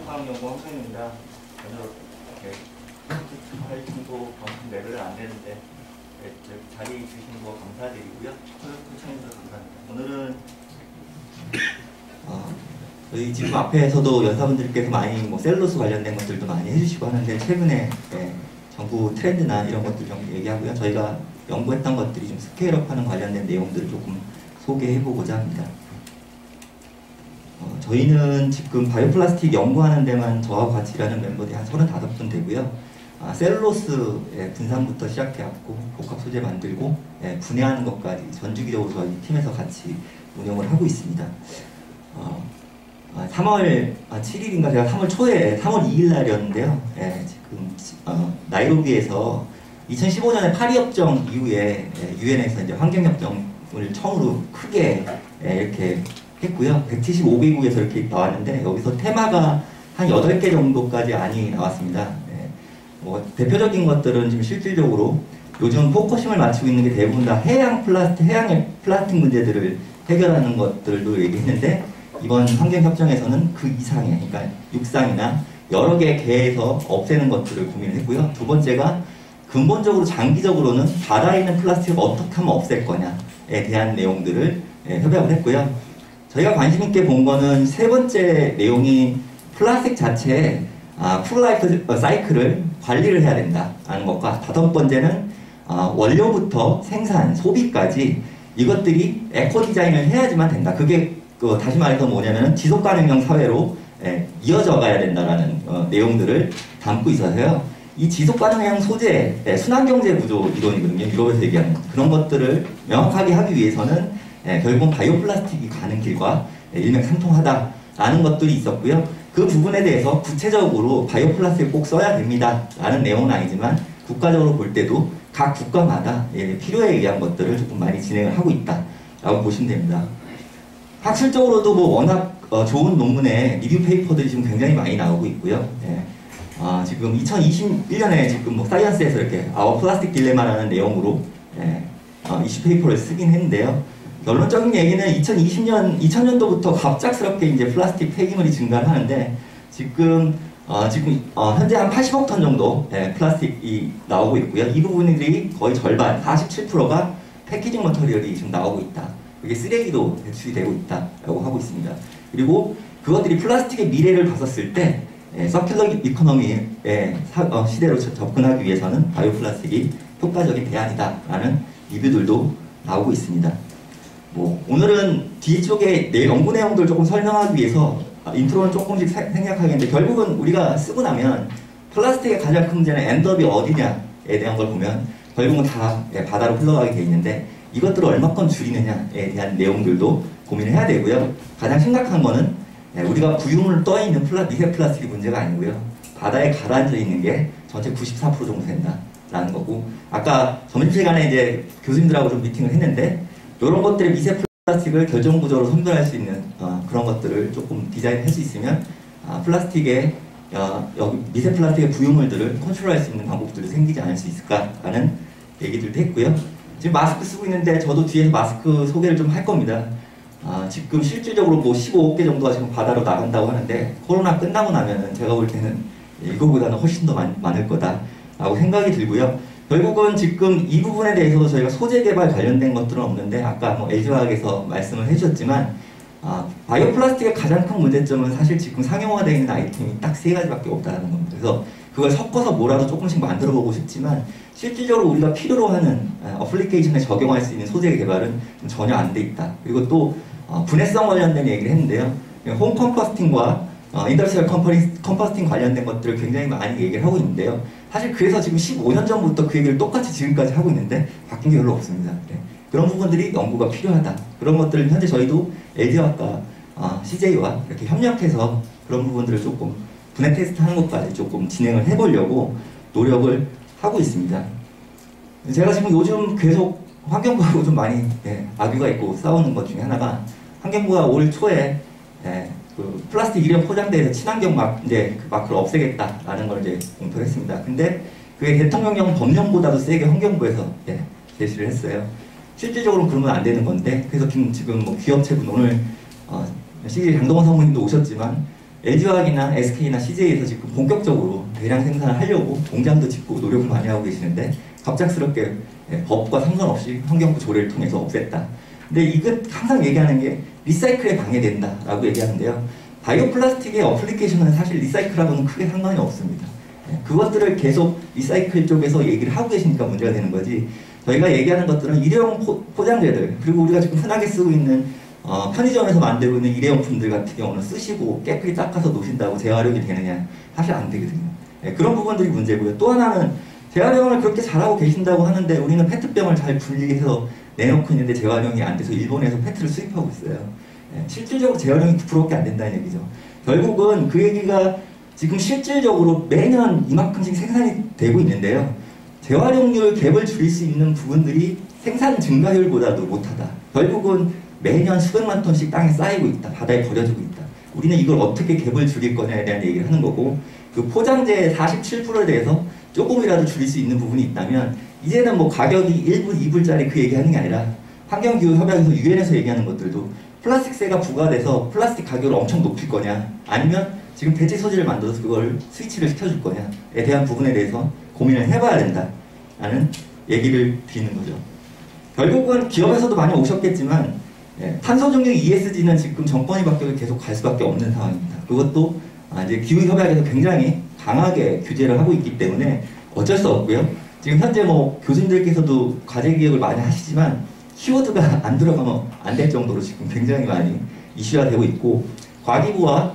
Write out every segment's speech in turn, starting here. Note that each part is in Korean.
한국과학연구 황성입니다. 오늘 정도 방송 레벨은 안 되는데 자리에 주신 거 감사드리고요. 초청해주셔서 감사합니다. 오늘은 저희 지금 앞에서도 연사분들께서 많이 셀룰로스 관련된 것들도 많이 해주시고 하는데 최근에 정부 트렌드나 이런 것들 좀 얘기하고요. 저희가 연구했던 것들이 좀 스케일업하는 관련된 내용들을 조금 소개해보고자 합니다. 저희는 지금 바이오플라스틱 연구하는 데만 저하고 같이 일하는 멤버들이 한 35분 되고요. 셀룰로스의 분산부터 시작해갖고 복합 소재 만들고 분해하는 것까지 전주기적으로 저희 팀에서 같이 운영을 하고 있습니다. 3월 7일인가 제가 3월 초에 3월 2일 날이었는데요. 지금 나이로비에서 2015년에 파리협정 이후에 유엔에서 이제 환경협정을 처음으로 크게 이렇게 했고요. 175개국에서 이렇게 나왔는데 여기서 테마가 한 8개 정도까지 안이 나왔습니다. 대표적인 것들은 지금 실질적으로 요즘 포커싱을 맞추고 있는 게 대부분 다 해양의 플라스틱 문제들을 해결하는 것들도 얘기했는데 이번 환경협정에서는 그 이상의, 그러니까 육상이나 여러 개 개에서 없애는 것들을 고민을 했고요. 두 번째가 근본적으로 장기적으로는 바다에 있는 플라스틱을 어떻게 하면 없앨 거냐에 대한 내용들을 협약을 했고요. 저희가 관심 있게 본 거는 세 번째 내용이 플라스틱 자체의 풀라이프 사이클을 관리를 해야 된다는 것과 다섯 번째는 원료부터 생산, 소비까지 이것들이 에코 디자인을 해야지만 된다. 그게 다시 말해서 뭐냐면 지속 가능형 사회로 이어져 가야 된다라는 내용들을 담고 있어서요. 이 지속 가능형 소재, 순환경제 구조 이론이거든요. 유럽에서 얘기하는 그런 것들을 명확하게 하기 위해서는 결국은 바이오플라스틱이 가는 길과 일맥상통하다라는 것들이 있었고요. 그 부분에 대해서 구체적으로 바이오플라스틱을 꼭 써야 됩니다 라는 내용은 아니지만 국가적으로 볼 때도 각 국가마다 필요에 의한 것들을 조금 많이 진행을 하고 있다라고 보시면 됩니다. 학술적으로도 워낙 좋은 논문에 리뷰 페이퍼들이 지금 굉장히 많이 나오고 있고요. 지금 2021년에 지금 사이언스에서 이렇게 아워 플라스틱 딜레마라는 내용으로 이슈 페이퍼를 쓰긴 했는데요. 결론적인 얘기는 2000년도부터 갑작스럽게 이제 플라스틱 폐기물이 증가를 하는데 지금 현재 한 80억 톤 정도 플라스틱이 나오고 있고요. 이 부분들이 거의 절반, 47%가 패키징 머터리얼이 지금 나오고 있다. 그게 쓰레기도 배출이 되고 있다라고 하고 있습니다. 그리고 그것들이 플라스틱의 미래를 봤었을 때 서큘러 이코노미의 시대로 접근하기 위해서는 바이오플라스틱이 효과적인 대안이다라는 리뷰들도 나오고 있습니다. 오늘은 뒤쪽에 내 연구 내용들 조금 설명하기 위해서 인트로는 조금씩 생략하겠는데 결국은 우리가 쓰고 나면 플라스틱의 가장 큰 문제는 엔드업이 어디냐에 대한 걸 보면 결국은 다 바다로 흘러가게 돼 있는데 이것들을 얼마큼 줄이느냐에 대한 내용들도 고민을 해야 되고요. 가장 심각한 거는 우리가 부유물 떠있는 미세 플라스틱이 문제가 아니고요. 바다에 가라앉아 있는 게 전체 94% 정도 된다라는 거고 아까 점심시간에 이제 교수님들하고 좀 미팅을 했는데 이런 것들의 미세 플라스틱을 결정구조로 선별할 수 있는 그런 것들을 조금 디자인할 수 있으면 플라스틱의 여기 미세 플라스틱의 부유물들을 컨트롤할 수 있는 방법들도 생기지 않을 수 있을까라는 얘기들도 했고요. 지금 마스크 쓰고 있는데 저도 뒤에서 마스크 소개를 좀 할 겁니다. 지금 실질적으로 15개 정도가 지금 바다로 나간다고 하는데 코로나 끝나고 나면은 제가 볼 때는 이거보다는 훨씬 더 많을 거다라고 생각이 들고요. 결국은 지금 이 부분에 대해서도 저희가 소재 개발 관련된 것들은 없는데 아까 LG화학에서 말씀을 해주셨지만 바이오 플라스틱의 가장 큰 문제점은 사실 지금 상용화되어 있는 아이템이 딱 3가지밖에 없다는 겁니다. 그래서 그걸 섞어서 뭐라도 조금씩 만들어 보고 싶지만 실질적으로 우리가 필요로 하는 어플리케이션에 적용할 수 있는 소재 개발은 전혀 안 돼 있다. 그리고 또 분해성 관련된 얘기를 했는데요. 홈 컴포스팅과 인더스트리얼 컴포스팅 관련된 것들을 굉장히 많이 얘기를 하고 있는데요. 사실 그래서 지금 15년 전부터 그 얘기를 똑같이 지금까지 하고 있는데 바뀐 게 별로 없습니다. 그런 부분들이 연구가 필요하다. 그런 것들을 현재 저희도 LG화학과 CJ와 이렇게 협력해서 그런 부분들을 조금 분해 테스트 하는 것까지 조금 진행을 해보려고 노력을 하고 있습니다. 제가 지금 요즘 계속 환경부하고 좀 많이 악유가 있고 싸우는 것 중에 하나가 환경부가 올 초에 그 플라스틱 일회용 포장대에서 친환경 마크를 없애겠다라는 걸 이제 공표를 했습니다. 근데 그게 대통령령 법령보다도 세게 환경부에서 제시를 했어요. 실질적으로 그러면 안 되는 건데 그래서 지금 기업체분 오늘 CJ 장동원 사무님도 오셨지만 LG화학이나 SK나 CJ에서 지금 본격적으로 대량 생산을 하려고 공장도 짓고 노력을 많이 하고 계시는데 갑작스럽게 법과 상관없이 환경부 조례를 통해서 없앴다. 근데 이거 항상 얘기하는 게 리사이클에 방해된다라고 얘기하는데요. 바이오 플라스틱의 어플리케이션은 사실 리사이클하고는 크게 상관이 없습니다. 그것들을 계속 리사이클 쪽에서 얘기를 하고 계시니까 문제가 되는 거지. 저희가 얘기하는 것들은 일회용 포장재들, 그리고 우리가 지금 흔하게 쓰고 있는 편의점에서 만들고 있는 일회용품들 같은 경우는 쓰시고 깨끗이 닦아서 놓으신다고 재활용이 되느냐? 사실 안 되거든요. 그런 부분들이 문제고요. 또 하나는 재활용을 그렇게 잘하고 계신다고 하는데 우리는 페트병을 잘 분리해서 내놓고 있는데 재활용이 안 돼서 일본에서 페트를 수입하고 있어요. 실질적으로 재활용이 9%밖에 안 된다는 얘기죠. 결국은 그 얘기가 지금 실질적으로 매년 이만큼씩 생산이 되고 있는데요. 재활용률 갭을 줄일 수 있는 부분들이 생산 증가율보다도 못하다. 결국은 매년 수백만 톤씩 땅에 쌓이고 있다. 바다에 버려지고 있다. 우리는 이걸 어떻게 갭을 줄일 거냐에 대한 얘기를 하는 거고, 그 포장재의 47%에 대해서 조금이라도 줄일 수 있는 부분이 있다면 이제는 뭐 가격이 1불, 2불짜리 그 얘기하는 게 아니라 환경기후협약에서 유엔에서 얘기하는 것들도 플라스틱세가 부과돼서 플라스틱 가격을 엄청 높일 거냐, 아니면 지금 대체 소재를 만들어서 그걸 스위치를 시켜줄 거냐에 대한 부분에 대해서 고민을 해봐야 된다라는 얘기를 드리는 거죠. 결국은 기업에서도 많이 오셨겠지만 탄소 중립 ESG는 지금 정권이 바뀌어도 계속 갈 수밖에 없는 상황입니다. 그것도 이제 기후협약에서 굉장히 강하게 규제를 하고 있기 때문에 어쩔 수 없고요. 지금 현재 뭐 교수님들께서도 과제 기획을 많이 하시지만 키워드가 안 들어가면 안 될 정도로 지금 굉장히 많이 이슈화 되고 있고, 과기부와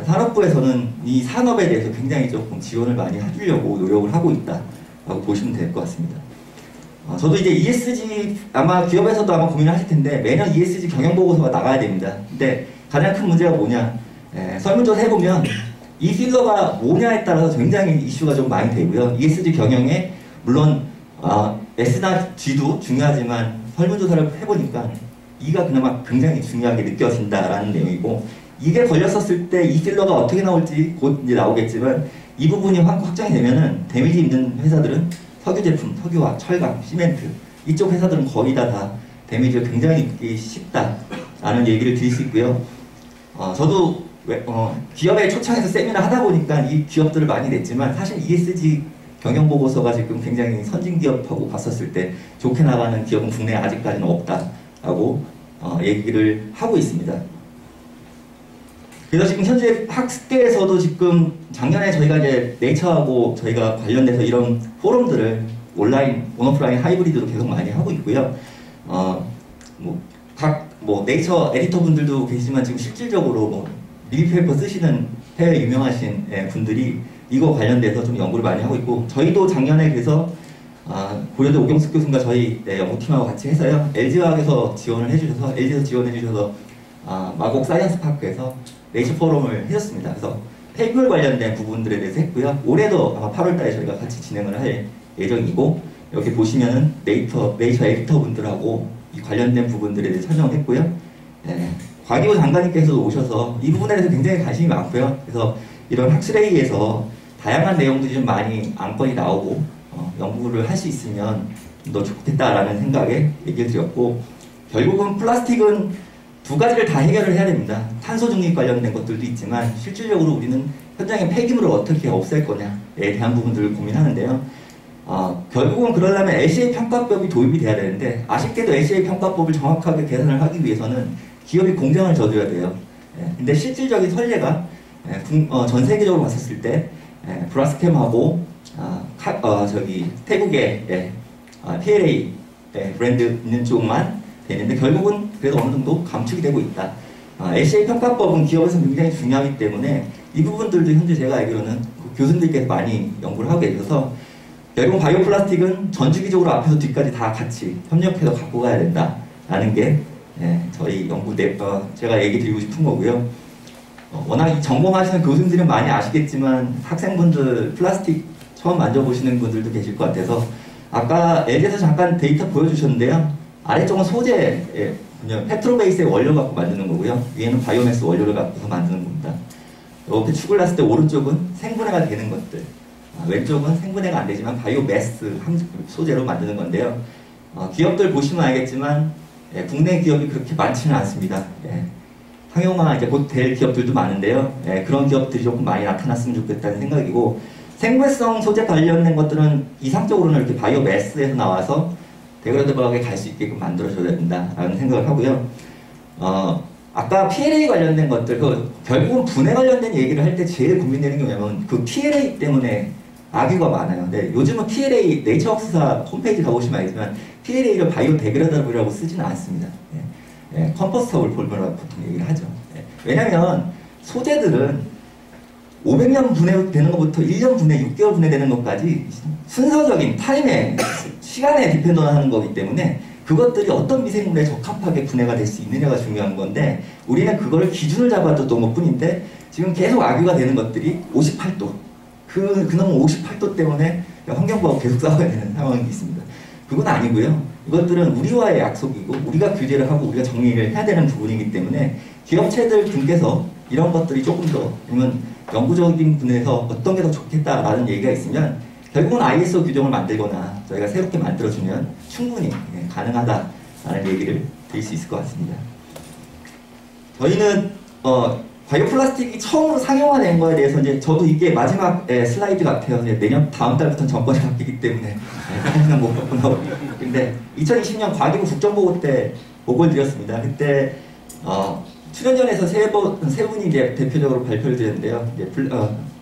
산업부에서는 이 산업에 대해서 굉장히 조금 지원을 많이 해주려고 노력을 하고 있다라고 보시면 될 것 같습니다. 저도 이제 ESG 아마 기업에서도 아마 고민을 하실 텐데 매년 ESG 경영보고서가 나가야 됩니다. 근데 가장 큰 문제가 뭐냐, 설문조사 해보면 이 필러가 뭐냐에 따라서 굉장히 이슈가 좀 많이 되고요. ESG 경영에 물론 S나 G도 중요하지만 설문조사를 해보니까 E가 그나마 굉장히 중요하게 느껴진다라는 내용이고, 이게 걸렸었을 때 이 필러가 어떻게 나올지 곧 이제 나오겠지만 이 부분이 확정이 되면은 데미지 있는 회사들은 석유 제품, 석유화, 철강, 시멘트 이쪽 회사들은 거의 다 데미지가 굉장히 있기 쉽다라는 얘기를 드릴 수 있고요. 저도 기업의 초창에서 세미나 하다 보니까 이 기업들을 많이 냈지만 사실 ESG 경영보고서가 지금 굉장히 선진기업하고 봤었을 때 좋게 나가는 기업은 국내에 아직까지는 없다라고 얘기를 하고 있습니다. 그래서 지금 현재 학계에서도 지금 작년에 저희가 이제 네이처하고 저희가 관련돼서 이런 포럼들을 온라인, 온오프라인 하이브리드로 계속 많이 하고 있고요. 네이처 에디터 분들도 계시지만 지금 실질적으로 리뷰페이퍼 쓰시는 해외 유명하신 분들이 이거 관련돼서 좀 연구를 많이 하고 있고, 저희도 작년에 그래서 고려대 오경숙 교수님과 저희 연구팀하고 같이 해서요, LG화학에서 지원을 해주셔서, LG에서 지원해 주셔서 마곡 사이언스 파크에서 네이처 포럼을 해줬습니다. 그래서 폐기물 관련된 부분들에 대해서 했고요. 올해도 아마 8월달에 저희가 같이 진행을 할 예정이고, 여기 보시면은 네이처 에디터 분들하고 이 관련된 부분들에 대해서 설명을 했고요. 과기부 장관님께서도 오셔서 이 부분에 대해서 굉장히 관심이 많고요. 그래서 이런 학술회의에서 다양한 내용들이 좀 많이 안건이 나오고 연구를 할 수 있으면 좀 더 좋겠다라는 생각에 얘기를 드렸고, 결국은 플라스틱은 두 가지를 다 해결을 해야 됩니다. 탄소 중립 관련된 것들도 있지만 실질적으로 우리는 현장의 폐기물을 어떻게 없앨 거냐에 대한 부분들을 고민하는데요. 결국은 그러려면 LCA 평가법이 도입이 돼야 되는데, 아쉽게도 LCA 평가법을 정확하게 계산을 하기 위해서는 기업이 공장을 져줘야 돼요. 근데 실질적인 선례가 전 세계적으로 봤었을 때 브라스캠하고 태국의 PLA 브랜드 있는 쪽만 되는데 결국은 그래도 어느 정도 감축이 되고 있다. LCA 평가법은 기업에서 굉장히 중요하기 때문에 이 부분들도 현재 제가 알기로는 교수님들께서 많이 연구를 하고 계셔서 결국 바이오 플라스틱은 전 주기적으로 앞에서 뒤까지 다 같이 협력해서 갖고 가야 된다라는 게 저희 연구대 제가 얘기 드리고 싶은 거고요. 워낙 이 전공하시는 교수님들은 많이 아시겠지만 학생분들 플라스틱 처음 만져보시는 분들도 계실 것 같아서 아까 LG에서 잠깐 데이터 보여주셨는데요. 아래쪽은 소재, 그냥 페트로베이스의 원료 갖고 만드는 거고요. 위에는 바이오매스 원료를 갖고서 만드는 겁니다. 이렇게 축을 놨을 때 오른쪽은 생분해가 되는 것들, 왼쪽은 생분해가 안 되지만 바이오매스 소재로 만드는 건데요. 기업들 보시면 알겠지만 국내 기업이 그렇게 많지는 않습니다. 상용화 이제 곧 될 기업들도 많은데요. 예, 그런 기업들이 조금 많이 나타났으면 좋겠다는 생각이고, 생물성 소재 관련된 것들은 이상적으로는 이렇게 바이오 매스에서 나와서 데그레이더블하게 갈 수 있게끔 만들어줘야 된다라는 생각을 하고요. 아까 PLA 관련된 것들, 결국은 분해 관련된 얘기를 할 때 제일 고민되는 게 뭐냐면 그 PLA 때문에 악유가 많아요. 근데 요즘은 PLA, 네이처웍스사 홈페이지 가보시면 알겠지만 PLA를 바이오 데그레이더블이라고 쓰지는 않습니다. 컴포스터블 폴리머라고 보통 얘기를 하죠. 왜냐면 소재들은 500년 분해되는 것부터 1년 분해, 6개월 분해되는 것까지 순서적인 타임에, 시간에 디펜던하는 거기 때문에 그것들이 어떤 미생물에 적합하게 분해가 될 수 있느냐가 중요한 건데, 우리는 그걸 기준을 잡아뒀던 것 뿐인데 지금 계속 악유가 되는 것들이 58도, 그놈 58도 때문에 환경부하고 계속 싸워야 되는 상황이 있습니다. 그건 아니고요. 이것들은 우리와의 약속이고 우리가 규제를 하고 우리가 정리를 해야 되는 부분이기 때문에 기업체들 분께서 이런 것들이 조금 더 보면 영구적인 분에서 어떤 게 더 좋겠다라는 얘기가 있으면 결국은 ISO 규정을 만들거나 저희가 새롭게 만들어주면 충분히 가능하다라는 얘기를 드릴 수 있을 것 같습니다. 저희는 바이오 플라스틱이 처음으로 상용화된 거에 대해서 이제 저도 이게 마지막 슬라이드 같아요. 내년 다음 달부터는 정권이 바뀌기 때문에 하나는 못 바꾸나. 근데 2020년 과기부 국정보고 때 보고를 드렸습니다. 그때 출연전에서 세 분이 이제 대표적으로 발표를 드렸는데요. 이제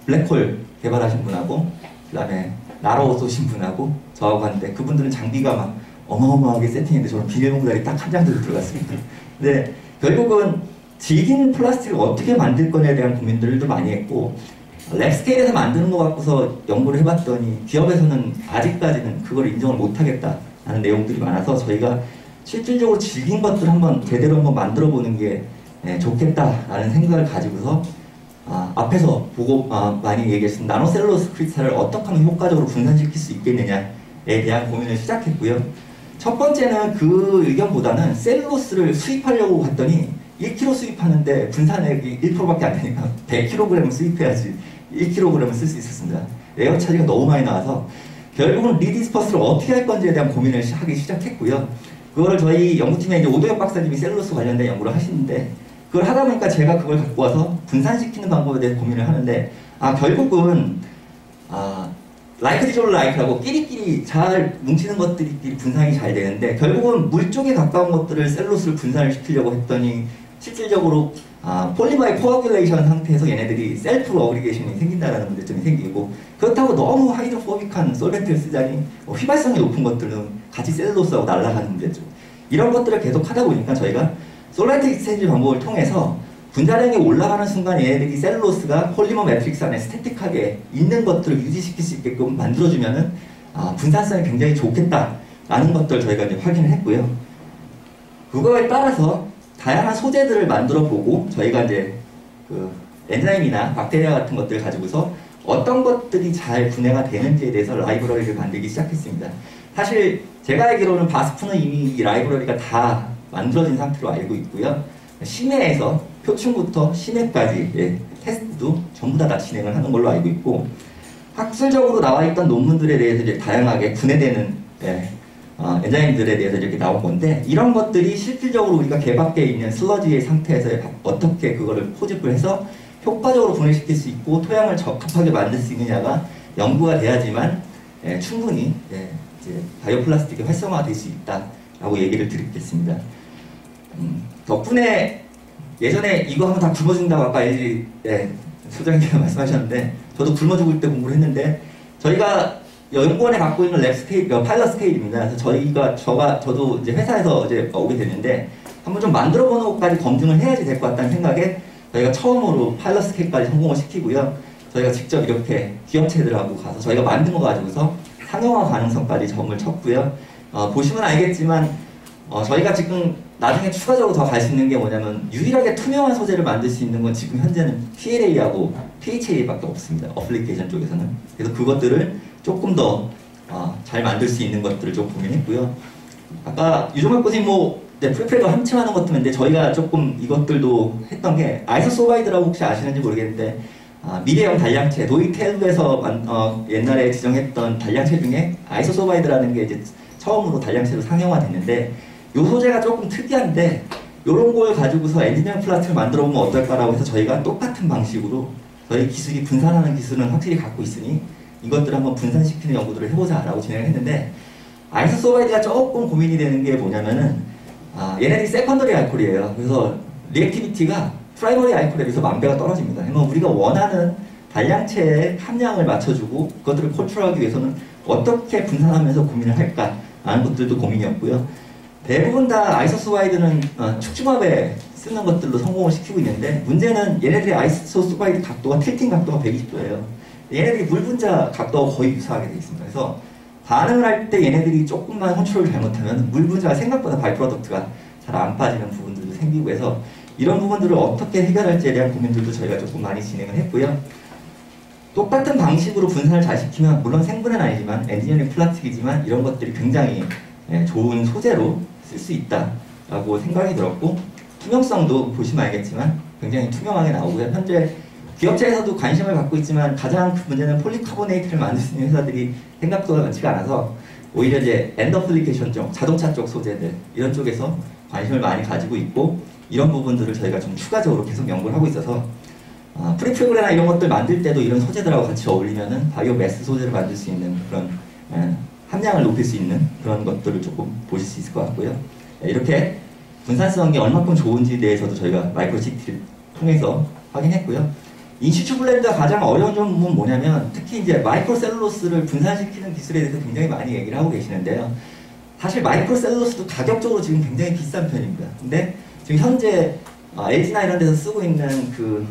블랙홀 개발하신 분하고, 그다음에 나로 쏘신 분하고 저하고 하는데, 그분들은 장비가 막 어마어마하게 세팅했는데 저는 비닐봉다리 딱 한 장 들고 들어갔습니다. 근데 결국은 질긴 플라스틱을 어떻게 만들 거냐에 대한 고민들도 많이 했고, 랩 스케일에서 만드는 거 갖고서 연구를 해봤더니 기업에서는 아직까지는 그걸 인정을 못하겠다라는 내용들이 많아서 저희가 실질적으로 질긴 것들 한번 제대로 한번 만들어 보는 게 좋겠다라는 생각을 가지고서 앞에서 보고 많이 얘기했던 나노셀룰로스 크리스탈을 어떻게 하면 효과적으로 분산시킬 수 있겠느냐에 대한 고민을 시작했고요. 첫 번째는 그 의견보다는 셀룰로스를 수입하려고 했더니 1kg 수입하는데 분산액이 1%밖에 안 되니까 100kg을 수입해야지 1kg을 쓸 수 있었습니다. 에어 차지가 너무 많이 나와서 결국은 리디스퍼스를 어떻게 할 건지에 대한 고민을 하기 시작했고요. 그걸 저희 연구팀에 이제 오도혁 박사님이 셀룰로스 관련된 연구를 하시는데, 그걸 하다 보니까 제가 그걸 갖고 와서 분산시키는 방법에 대해 고민을 하는데, 결국은 라이크 디졸 라이크라고 끼리끼리 잘 뭉치는 것들이 분산이 잘 되는데, 결국은 물 쪽에 가까운 것들을 셀룰로스를 분산을 시키려고 했더니 실질적으로 폴리마의 코아귤레이션 상태에서 얘네들이 셀프 어그리게이션이 생긴다는 문제점이 생기고, 그렇다고 너무 하이드로포빅한 솔벤트를 쓰자니 휘발성이 높은 것들은 같이 셀룰로스하고 날아가는 문제죠. 이런 것들을 계속 하다 보니까 저희가 솔벤트 익스체인지 방법을 통해서 분자량이 올라가는 순간 얘네들이 셀룰로스가 폴리머 매트릭스 안에 스태틱하게 있는 것들을 유지시킬 수 있게끔 만들어주면은 분산성이 굉장히 좋겠다라는 것들을 저희가 이제 확인을 했고요. 그거에 따라서 다양한 소재들을 만들어 보고 저희가 이제 그 엔자임이나 박테리아 같은 것들을 가지고서 어떤 것들이 잘 분해가 되는지에 대해서 라이브러리를 만들기 시작했습니다. 사실 제가 알기로는 바스프는 이미 이 라이브러리가 다 만들어진 상태로 알고 있고요. 심해에서 표충부터 심해까지 테스트도 전부 다 진행을 하는 걸로 알고 있고, 학술적으로 나와 있던 논문들에 대해서 이제 다양하게 분해되는 엔자임들에 대해서 이렇게 나온 건데, 이런 것들이 실질적으로 우리가 개밖에 있는 슬러지의 상태에서 어떻게 그거를 포집을 해서 효과적으로 분해시킬 수 있고 토양을 적합하게 만들 수 있느냐가 연구가 돼야지만 충분히 이제 바이오 플라스틱이 활성화될 수 있다라고 얘기를 드리겠습니다. 덕분에 예전에 이거 하면 다 굶어 죽는다고 아까 LG 소장님께서 말씀하셨는데, 저도 굶어 죽을 때 공부를 했는데, 저희가 연구원에 갖고 있는 랩 스케일, 파일럿 스케일입니다. 그래서 저도 이제 회사에서 이제 오게 됐는데, 한번 좀 만들어 보는 것까지 검증을 해야지 될 것 같다는 생각에 저희가 처음으로 파일럿 스케일까지 성공을 시키고요. 저희가 직접 이렇게 기업체들하고 가서 저희가 만든 거 가지고서 상용화 가능성까지 점을 쳤고요. 보시면 알겠지만 저희가 지금 나중에 추가적으로 더 갈 수 있는 게 뭐냐면, 유일하게 투명한 소재를 만들 수 있는 건 지금 현재는 PLA하고 PHA밖에 없습니다. 어플리케이션 쪽에서는. 그래서 그것들을 조금 더 잘 만들 수 있는 것들을 좀 고민했고요. 아까 유종학 교수님 프리프레그 함층하는 것도 있는데, 저희가 조금 이것들도 했던 게 아이소소바이드라고 혹시 아시는지 모르겠는데, 미래형 단량체, 노이텔브에서 옛날에 지정했던 단량체 중에 아이소소바이드라는 게 이제 처음으로 단량체로 상용화됐는데, 이 소재가 조금 특이한데 이런 걸 가지고서 엔지니어링 플라스틱을 만들어 보면 어떨까라고 해서 저희가 똑같은 방식으로 저희 기술이 분산하는 기술은 확실히 갖고 있으니 이것들을 한번 분산시키는 연구들을 해보자라고 진행을 했는데, 아이소소바이드가 조금 고민이 되는 게 뭐냐면은 얘네들이 세컨더리 알코올이에요. 그래서 리액티비티가 프라이머리 알코올에 비해서 만 배가 떨어집니다. 그러면 우리가 원하는 단량체의 함량을 맞춰주고 그것들을 컨트롤하기 위해서는 어떻게 분산하면서 고민을 할까라는 것들도 고민이었고요. 대부분 다 아이소소바이드는 축중압에 쓰는 것들로 성공을 시키고 있는데, 문제는 얘네들의 아이소소바이드 각도가 틸팅 각도가 120도예요. 얘네들이 물 분자 각도가 거의 유사하게 되어 있습니다. 그래서 반응을 할 때 얘네들이 조금만 컨트롤을 잘못하면 물 분자가 생각보다 바이 프로덕트가 잘 안 빠지는 부분들도 생기고 해서 이런 부분들을 어떻게 해결할지에 대한 고민들도 저희가 조금 많이 진행을 했고요. 똑같은 방식으로 분산을 잘 시키면 물론 생분해는 아니지만 엔지니어링 플라스틱이지만 이런 것들이 굉장히 좋은 소재로 쓸 수 있다라고 생각이 들었고, 투명성도 보시면 알겠지만 굉장히 투명하게 나오고요. 현재 기업체에서도 관심을 갖고 있지만 가장 큰 문제는 폴리카보네이트를 만들 수 있는 회사들이 생각보다 많지가 않아서 오히려 이제 엔드 어플리케이션 쪽, 자동차 쪽 소재들 이런 쪽에서 관심을 많이 가지고 있고, 이런 부분들을 저희가 좀 추가적으로 계속 연구를 하고 있어서 프리프레그레나 이런 것들 만들 때도 이런 소재들하고 같이 어울리면은 바이오 매스 소재를 만들 수 있는 그런 함량을 높일 수 있는 그런 것들을 조금 보실 수 있을 것 같고요. 이렇게 분산성이 얼마큼 좋은지에 대해서도 저희가 마이크로시티를 통해서 확인했고요. 인슈추 블렌드가 가장 어려운 점은 뭐냐면 특히 이제 마이크로셀룰로스를 분산시키는 기술에 대해서 굉장히 많이 얘기를 하고 계시는데요. 사실 마이크로셀룰로스도 가격적으로 지금 굉장히 비싼 편입니다. 근데 지금 현재 LG나 이런 데서 쓰고 있는 그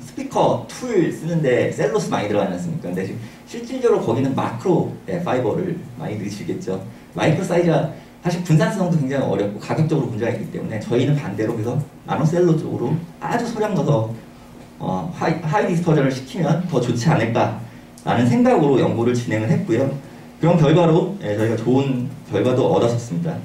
스피커 툴 쓰는데 셀룰로스 많이 들어가지 않습니까? 근데 지금 실질적으로 거기는 마크로 파이버를 많이 넣으시겠죠. 마이크로 사이즈가 사실 분산성도 굉장히 어렵고 가격적으로 문제가 있기 때문에 저희는 반대로 그래서 나노셀로 쪽으로 아주 소량 넣어서 하이 디스퍼전을 시키면 더 좋지 않을까라는 생각으로 연구를 진행을 했고요. 그런 결과로 저희가 좋은 결과도 얻었었습니다.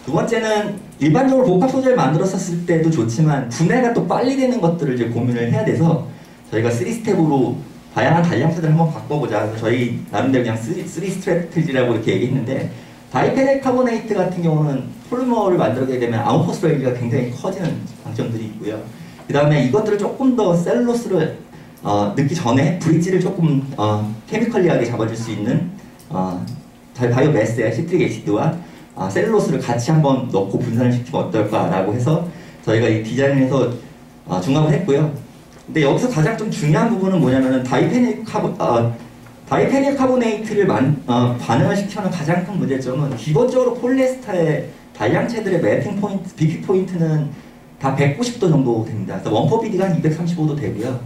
두 번째는 일반적으로 복합 소재를 만들었었을 때도 좋지만 분해가 또 빨리 되는 것들을 이제 고민을 해야 돼서 저희가 3스텝으로 다양한 단량체들을 한번 바꿔보자. 그래서 저희 나름대로 그냥 3 스트래티지라고 이렇게 얘기했는데, 다이페닐 카보네이트 같은 경우는 폴리머를 만들게 되면 아웃포스 레인지가 굉장히 커지는 장점들이 있고요. 그 다음에 이것들을 조금 더 셀룰로스를 넣기 전에 브릿지를 조금 케미컬리하게 잡아줄 수 있는 바이오 매스의 시트릭 애시드와 셀룰로스를 같이 한번 넣고 분산을 시키면 어떨까라고 해서 저희가 이 디자인을 해서 중합을 했고요. 근데 여기서 가장 좀 중요한 부분은 뭐냐면은 다이페닐 카보네이트를 반응을 시키는 가장 큰 문제점은 기본적으로 폴리에스터의 단량체들의 멜팅 포인트, BP 포인트는 다 190도 정도 됩니다. 그래서 원포 BD가 한 235도 되고요.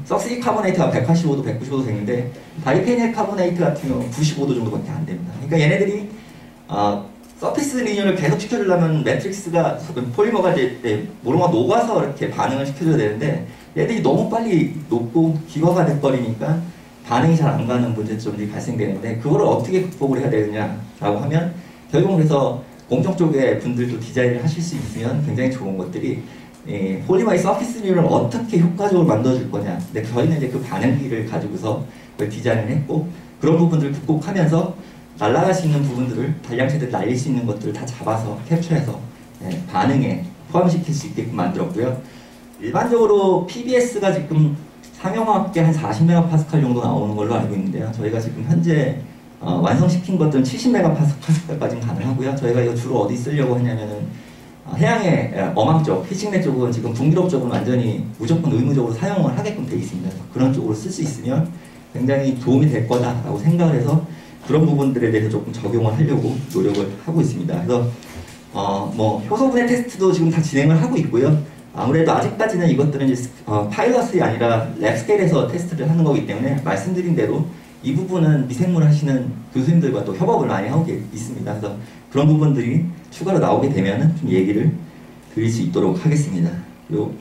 석시디 카보네이트가 185도, 195도 되는데 다이페닐 카보네이트 같은 경우는 95도 정도밖에 안 됩니다. 그러니까 얘네들이 서피스 리뉴를 계속 시켜주려면 매트릭스가 폴리머가 이제 모로가 녹아서 이렇게 반응을 시켜줘야 되는데 얘들이 너무 빨리 녹고 기화가 돼버리니까 반응이 잘 안 가는 문제점들이 발생되는데, 그거를 어떻게 극복을 해야 되느냐라고 하면 결국 그래서 공정 쪽에 분들도 디자인을 하실 수 있으면 굉장히 좋은 것들이 폴리머의 서피스 리뉴를 어떻게 효과적으로 만들어줄 거냐. 근데 저희는 이제 그 반응기를 가지고서 그걸 디자인을 했고, 그런 부분들을 극복하면서 날아갈 수 있는 부분들을 단량체들 날릴 수 있는 것들을 다 잡아서 캡처해서 반응에 포함시킬 수 있게끔 만들었고요. 일반적으로 PBS가 지금 상용화학계 한 40메가파스칼 정도 나오는 걸로 알고 있는데요. 저희가 지금 현재 완성시킨 것들은 70메가파스칼까지는 가능하고요. 저희가 이거 주로 어디 쓰려고 했냐면은 해양의 어망 쪽, 피싱넷 쪽은 지금 북유럽 쪽은 완전히 무조건 의무적으로 사용을 하게끔 돼 있습니다. 그런 쪽으로 쓸 수 있으면 굉장히 도움이 될 거다라고 생각을 해서 그런 부분들에 대해서 조금 적용을 하려고 노력을 하고 있습니다. 그래서 뭐 효소 분해 테스트도 지금 다 진행을 하고 있고요. 아무래도 아직까지는 이것들은 이제 파일럿이 아니라 랩 스케일에서 테스트를 하는 거기 때문에 말씀드린 대로 이 부분은 미생물 하시는 교수님들과 또 협업을 많이 하고 있습니다. 그래서 그런 부분들이 추가로 나오게 되면 좀 얘기를 드릴 수 있도록 하겠습니다. 그리고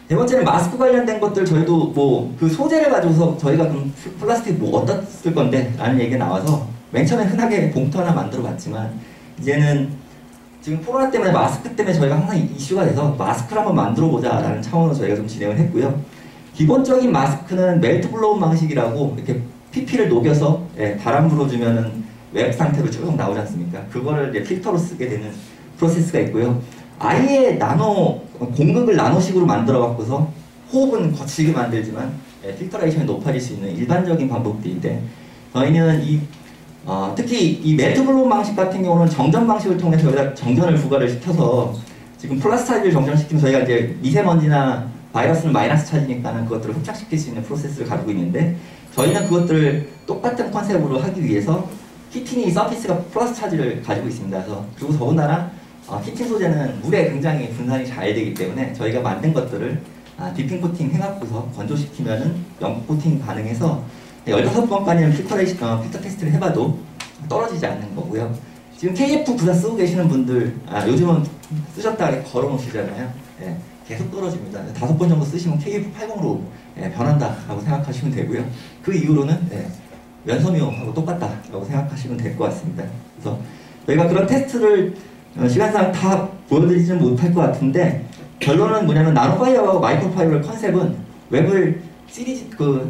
네 번째는 마스크 관련된 것들, 저희도 뭐 그 소재를 가지고서 저희가 그럼 플라스틱 뭐 어디다 쓸 건데 라는 얘기가 나와서 맨 처음에 흔하게 봉투 하나 만들어 봤지만, 이제는 지금 코로나 때문에 마스크 때문에 저희가 항상 이슈가 돼서 마스크를 한번 만들어 보자 라는 차원으로 저희가 좀 진행을 했고요. 기본적인 마스크는 멜트 블로운 방식이라고 이렇게 PP를 녹여서 바람 불어주면은 웹 상태로 쭉 나오지 않습니까? 그거를 이제 필터로 쓰게 되는 프로세스가 있고요. 아예 공극을 나노식으로 만들어 갖고서 호흡은 거칠게 만들지만 필터레이션이 높아질 수 있는 일반적인 방법들인데, 저희는 특히 이 멜트블록 방식 같은 경우는 정전 방식을 통해서 여기다 정전을 부과를 시켜서 지금 플러스 차지를 정전시키면 저희가 이제 미세먼지나 바이러스는 마이너스 차지니까는 그것들을 흡착시킬 수 있는 프로세스를 가지고 있는데, 저희는 그것들을 똑같은 컨셉으로 하기 위해서 키틴이 서피스가 플러스 차지를 가지고 있습니다. 그리고 더군다나 키틴 소재는 물에 굉장히 분산이 잘 되기 때문에 저희가 만든 것들을 디핑 코팅 해갖고서 건조시키면은 연고 코팅 가능해서 15번까지는 필터 테스트를 해봐도 떨어지지 않는 거고요. 지금 KF94 쓰고 계시는 분들, 요즘은 쓰셨다가 걸어놓으시잖아요. 예, 계속 떨어집니다. 5번 정도 쓰시면 KF80으로 변한다라고 생각하시면 되고요. 그 이후로는 면섬유하고 똑같다라고 생각하시면 될 것 같습니다. 그래서 저희가 그런 테스트를 시간상 다 보여드리지는 못할 것 같은데, 결론은 뭐냐면 나노파이어하고 마이크로파이어의 컨셉은 웹을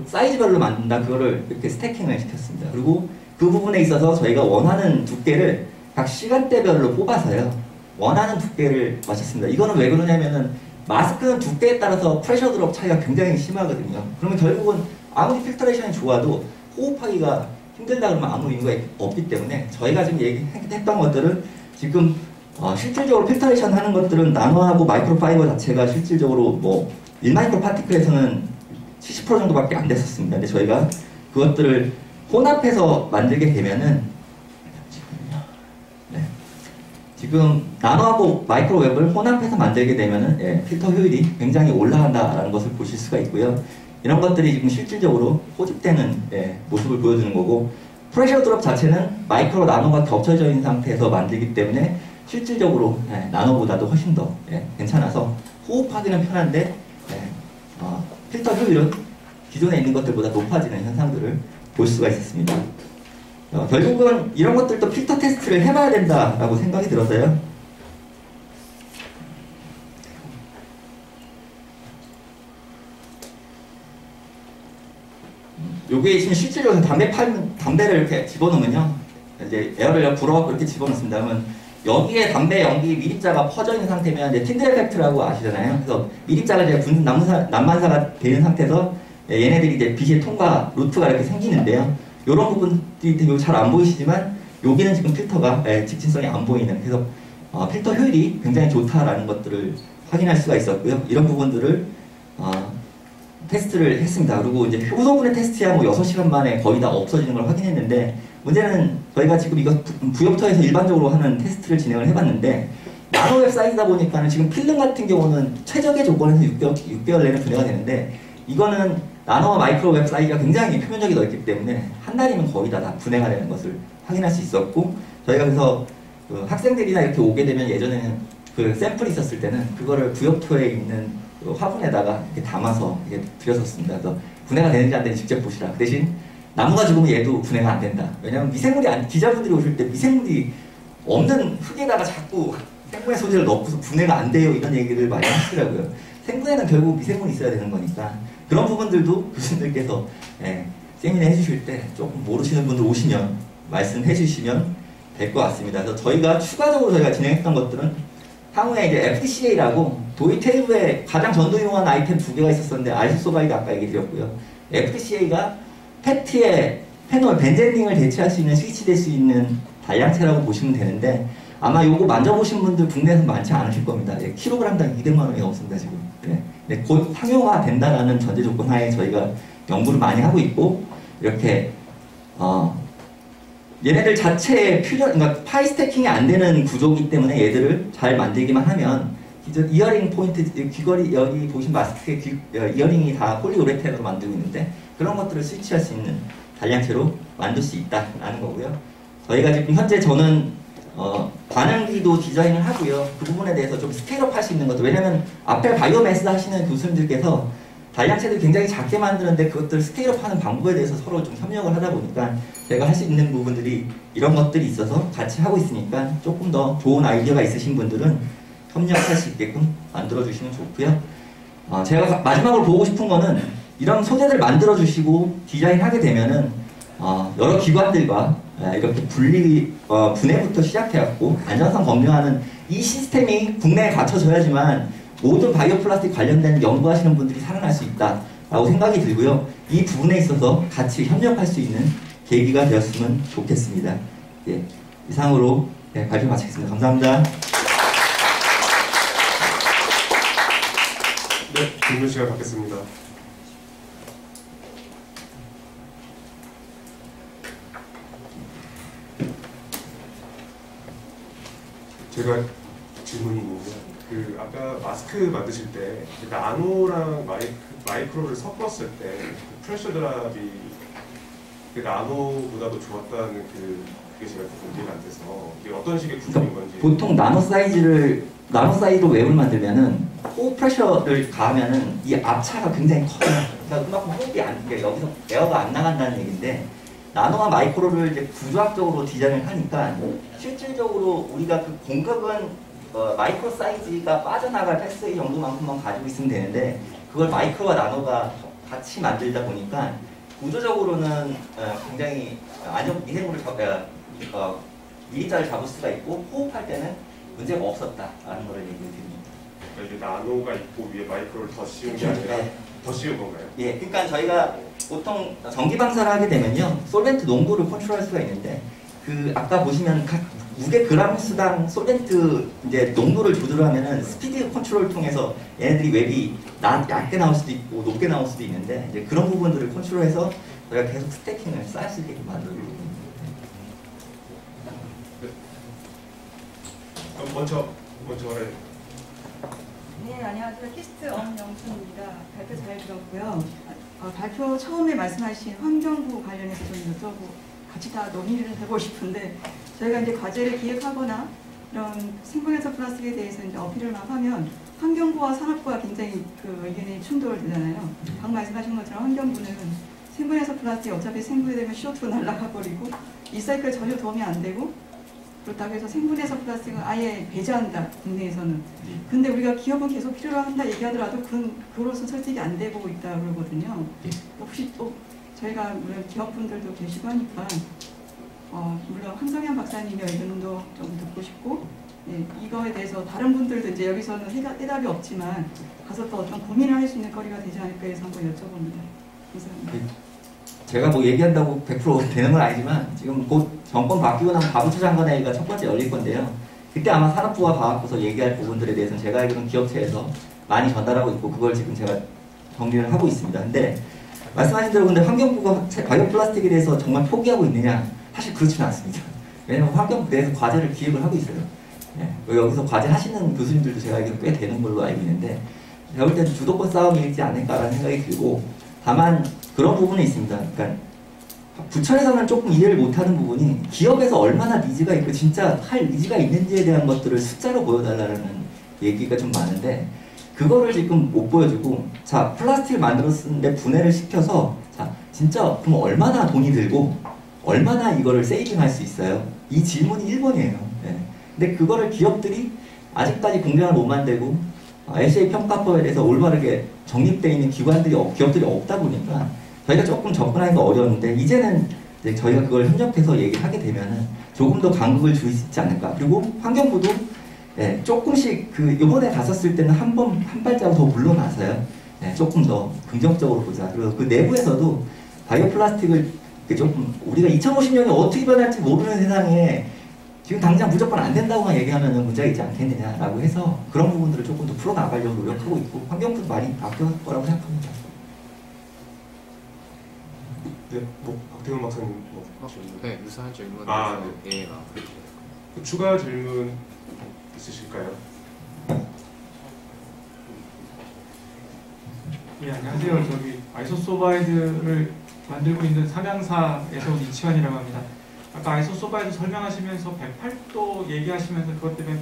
사이즈별로 만든다, 그거를 이렇게 스태킹을 시켰습니다. 그리고 그 부분에 있어서 저희가 원하는 두께를 각 시간대별로 뽑아서요, 원하는 두께를 맞췄습니다. 이거는 왜 그러냐면은 마스크는 두께에 따라서 프레셔 드롭 차이가 굉장히 심하거든요. 그러면 결국은 아무리 필터레이션이 좋아도 호흡하기가 힘들다 그러면 아무 이유가 없기 때문에 저희가 지금 얘기했던 것들은 지금 실질적으로 필터레이션 하는 것들은 나노하고 마이크로파이버 자체가 실질적으로 1마이크로 파티클에서는 70% 정도밖에 안 됐었습니다. 근데 저희가 그것들을 혼합해서 만들게 되면은, 지금 나노하고 마이크로웹을 혼합해서 만들게 되면은 필터 효율이 굉장히 올라간다라는 것을 보실 수가 있고요. 이런 것들이 지금 실질적으로 포집되는 모습을 보여주는 거고, 프레셔 드롭 자체는 마이크로 나노가 겹쳐져 있는 상태에서 만들기 때문에 실질적으로 나노보다도 훨씬 더 괜찮아서 호흡하기는 편한데 필터 효율은 기존에 있는 것들보다 높아지는 현상들을 볼 수가 있었습니다. 결국은 이런 것들도 필터 테스트를 해봐야 된다라고 생각이 들어서요. 요게 지금 실제로 담배를 이렇게 집어넣으면요, 이제 에어를 불어갖고 이렇게 집어넣습니다. 그러면 여기에 담배 연기 미립자가 퍼져 있는 상태면 이제 틴들 에펙트라고 아시잖아요. 그래서 미립자가 이제 굳은 난반사가 되는 상태에서 얘네들이 이제 빛의 통과 루트가 이렇게 생기는데요. 이런 부분들이 잘 안 보이시지만 여기는 지금 필터가 직진성이 안 보이는, 그래서 필터 효율이 굉장히 좋다라는 것들을 확인할 수가 있었고요. 이런 부분들을 테스트를 했습니다. 그리고 이제 효소분해 테스트야 6시간 만에 거의 다 없어지는 걸 확인했는데, 문제는 저희가 지금 이거 부엽터에서 일반적으로 하는 테스트를 진행을 해봤는데, 나노웹 사이즈다 보니까는 지금 필름 같은 경우는 최적의 조건에서 6개월 내내 분해가 되는데, 이거는 나노와 마이크로웹 사이즈가 굉장히 표면적이 넓기 때문에 한 달이면 거의 다 분해가 되는 것을 확인할 수 있었고, 저희가 그래서 학생들이나 이렇게 오게 되면 예전에는 그 샘플이 있었을 때는 그거를 부엽토에 있는 화분에다가 이렇게 담아서 이렇게 드렸었습니다. 그래서 분해가 되는지 안 되는지 직접 보시라. 그 대신 나무가 죽으면 얘도 분해가 안 된다. 왜냐면 기자분들이 오실 때 미생물이 없는 흙에다가 자꾸 생분해 소재를 넣고서 분해가 안 돼요, 이런 얘기를 많이 하시더라고요. 생분해는 결국 미생물이 있어야 되는 거니까 그런 부분들도 교수님들께서 세미나 해주실 때 조금 모르시는 분들 오시면 말씀해 주시면 될 것 같습니다. 그래서 저희가 추가적으로 진행했던 것들은 향후에 이제 FDCA라고 도이테이브에 가장 전도용한 아이템 2개가 있었었는데, 아이소소바이드 아까 얘기 드렸고요. FDCA가 페트에 페놀, 벤젠링을 대체할 수 있는, 스위치될 수 있는 단량체라고 보시면 되는데, 아마 요거 만져보신 분들 국내에서 많지 않으실 겁니다. 킬로그램당 200만 원이 넘습니다, 지금. 곧 상용화 된다라는 전제 조건 하에 저희가 연구를 많이 하고 있고, 이렇게 얘네들 자체의 그러니까 파이 스태킹이 안 되는 구조이기 때문에 얘들을 잘 만들기만 하면 기존 이어링 포인트, 귀걸이 여기 보신 마스크의 이어링이 다 폴리우레탄으로 만들고 있는데, 그런 것들을 스위치할 수 있는 단량체로 만들 수 있다라는 거고요. 저희가 지금 현재 저는 반응기도 디자인을 하고요. 그 부분에 대해서 좀 스케일업 할 수 있는 것도, 왜냐면 앞에 바이오매스 하시는 교수님들께서 단량체를 굉장히 작게 만드는데 그것들 스케일업 하는 방법에 대해서 서로 좀 협력을 하다 보니까 제가 할 수 있는 부분들이 이런 것들이 있어서 같이 하고 있으니까, 조금 더 좋은 아이디어가 있으신 분들은 협력할 수 있게끔 만들어주시면 좋고요. 제가 마지막으로 보고 싶은 거는, 이런 소재들 만들어주시고 디자인하게 되면은 여러 기관들과 이렇게 분해부터 시작해갖고 안전성 검증하는 이 시스템이 국내에 갖춰져야지만 모든 바이오 플라스틱 관련된 연구하시는 분들이 살아날 수 있다라고 생각이 들고요. 이 부분에 있어서 같이 협력할 수 있는 계기가 되었으면 좋겠습니다. 예, 이상으로 발표 마치겠습니다. 감사합니다. 네, 질문 시간 갖겠습니다. 제가 질문이 있는데, 아까 마스크 만드실 때 나노랑 마이크로를 섞었을 때 프레셔 드랍이 나노보다도 좋았다는 그게 제가 좀 이해가 안 돼서 이게 어떤 식의 구조인 건지. 보통 나노 사이즈로 웹을 만들면은 호흡 프레셔를 가하면은 이 앞차가 굉장히 커요. 그러니까 그만큼 호흡이 여기서 에어가 안 나간다는 얘기인데, 나노와 마이크로를 이제 구조학적으로 디자인을 하니까 실질적으로 우리가 그 공급은 마이크로 사이즈가 빠져나갈 패스웨이 정도만큼만 가지고 있으면 되는데, 그걸 마이크로와 나노가 같이 만들다 보니까 구조적으로는 굉장히 미생물을 미리자를 잡을 수가 있고 호흡할 때는 문제가 없었다라는 걸 얘기를 드립니다. 이게 나노가 있고 위에 마이크로를 더 씌운 게 아니라 더 씌운 건가요? 예, 그러니까 저희가 보통 전기 방사를 하게 되면요, 솔벤트 농도를 컨트롤할 수가 있는데, 아까 보시면 각 무게 그램 수당 솔벤트 이제 농도를 조절하면은 스피드 컨트롤을 통해서 얘네들이 웹이 얇게 나올 수도 있고 높게 나올 수도 있는데, 이제 그런 부분들을 컨트롤해서 저희가 계속 스태킹을 쌓을 수 있게 만들고 있습니다. 먼저 하래. 네, 안녕하세요. 키스트 엄영순입니다. 발표 잘 들었고요. 발표 처음에 말씀하신 환경부 관련해서 좀 여쭤보고 같이 다 논의를 해보고 싶은데, 저희가 이제 과제를 기획하거나 이런 생분해서 플라스틱에 대해서 이제 어필을 막 하면 환경부와 산업부가 굉장히 의견이 충돌되잖아요. 방금 말씀하신 것처럼 환경부는 생분해서 플라스틱이 어차피 생분해되면 CO2가 날아가 버리고 리사이클 전혀 도움이 안 되고, 그렇다고 해서 생분해서 플라스틱을 아예 배제한다, 국내에서는. 근데 우리가 기업은 계속 필요로 한다 얘기하더라도 그로서 설득이 안 되고 있다 그러거든요. 혹시 또 저희가 물론 기업분들도 계시고 하니까 물론 황성현 박사님의 의견도 좀 듣고 싶고, 네, 이거에 대해서 다른 분들도 이제 여기서는 해답이 없지만 가서 또 어떤 고민을 할 수 있는 거리가 되지 않을까 해서 한번 여쭤봅니다. 감사합니다. 제가 뭐 얘기한다고 100% 되는 건 아니지만, 지금 곧 정권 바뀌고 나면 가부처 장관회의가 첫 번째 열릴 건데요. 그때 아마 산업부와 과학부서 얘기할 부분들에 대해서는 제가 알기로는 기업체에서 많이 전달하고 있고, 그걸 지금 제가 정리를 하고 있습니다. 근데 말씀하신 대로 근데 환경부가 바이오 플라스틱에 대해서 정말 포기하고 있느냐? 사실 그렇지는 않습니다. 왜냐하면 환경부에서 과제를 기획을 하고 있어요. 네. 여기서 과제 하시는 교수님들도 제가 알기로 꽤 되는 걸로 알고 있는데, 제가 볼 때는 주도권 싸움이지 않을까라는 생각이 들고, 다만 그런 부분이 있습니다. 그러니까 부처에서는 조금 이해를 못하는 부분이, 기업에서 얼마나 니즈가 있고 진짜 할 의지가 있는지에 대한 것들을 숫자로 보여달라는 얘기가 좀 많은데, 그거를 지금 못 보여주고, 자, 플라스틱을 만들었는데 분해를 시켜서, 자, 진짜 그럼 얼마나 돈이 들고 얼마나 이거를 세이빙할 수 있어요? 이 질문이 1번이에요. 네. 근데 그거를 기업들이 아직까지 공정을 못 만들고, LCA 평가법에 대해서 올바르게 정립되어 있는 기업들이 없다 보니까 저희가 조금 접근하기가 어려웠는데, 이제는 이제 저희가 그걸 협력해서 얘기를 하게 되면은 조금 더 간극을 줄일 수 있지 않을까. 그리고 환경부도 조금씩 이번에 갔었을 때는 한 발자국 더 물러나서요. 조금 더 긍정적으로 보자. 그리고 그 내부에서도 바이오 플라스틱을 조금 우리가 2050년에 어떻게 변할지 모르는 세상에 지금 당장 무조건 안 된다고만 얘기하면 문제가 있지 않겠느냐라고 해서 그런 부분들을 조금 더 풀어나가려고 노력하고 있고, 환경부도 많이 바뀔 거라고 생각합니다. 네, 박태훈 박사님 네, 유사한 질문. 네. 예, 추가 질문 있으실까요? 예, 안녕하세요. 저기 아이소소바이드를 만들고 있는 삼양사에서 온 이치환이라고 합니다. 아까 아이소소바이드 설명하시면서 108도 얘기하시면서 그것 때문에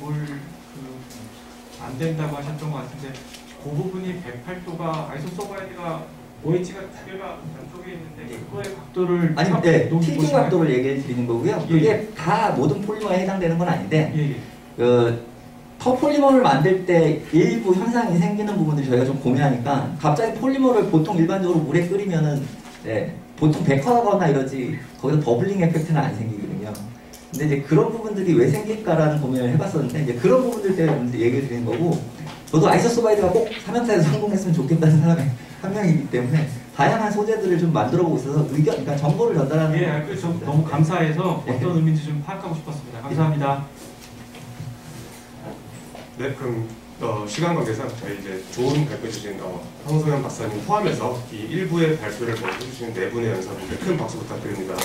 안 된다고 하셨던 것 같은데, 그 부분이 108도가 아이소소바이드가 OH가 두 개가 안쪽에 있는데 그거의 각도를 틸팅 각도를 얘기해 드리는 거고요. 그게 다 모든 폴리머에 해당되는 건 아닌데, 터폴리머를 만들 때 일부 현상이 생기는 부분들이 저희가 좀 고민하니까, 갑자기 폴리머를 보통 일반적으로 물에 끓이면은 보통 백화하거나 이러지 거기서 버블링 에펙트는 안 생기거든요. 근데 이제 그런 부분들이 왜 생길까라는 고민을 해봤었는데 이제 그런 부분들 때문에 얘기를 드리는 거고 저도 아이소소바이드가 꼭 삼형사에서 성공했으면 좋겠다는 사람의 한 명이기 때문에 다양한 소재들을 좀 만들어보고 있어서 그러니까 정보를 전달하는 예, 저 너무 감사해서 네. 어떤 의미인지 좀 파악하고 싶었습니다. 감사합니다. 네, 그럼 시간 관계상 저희 이제 좋은 발표 주신 황소연 박사님 포함해서 이 일부의 발표를 먼저 해주신 네 분의 연사분들 큰 박수 부탁드립니다.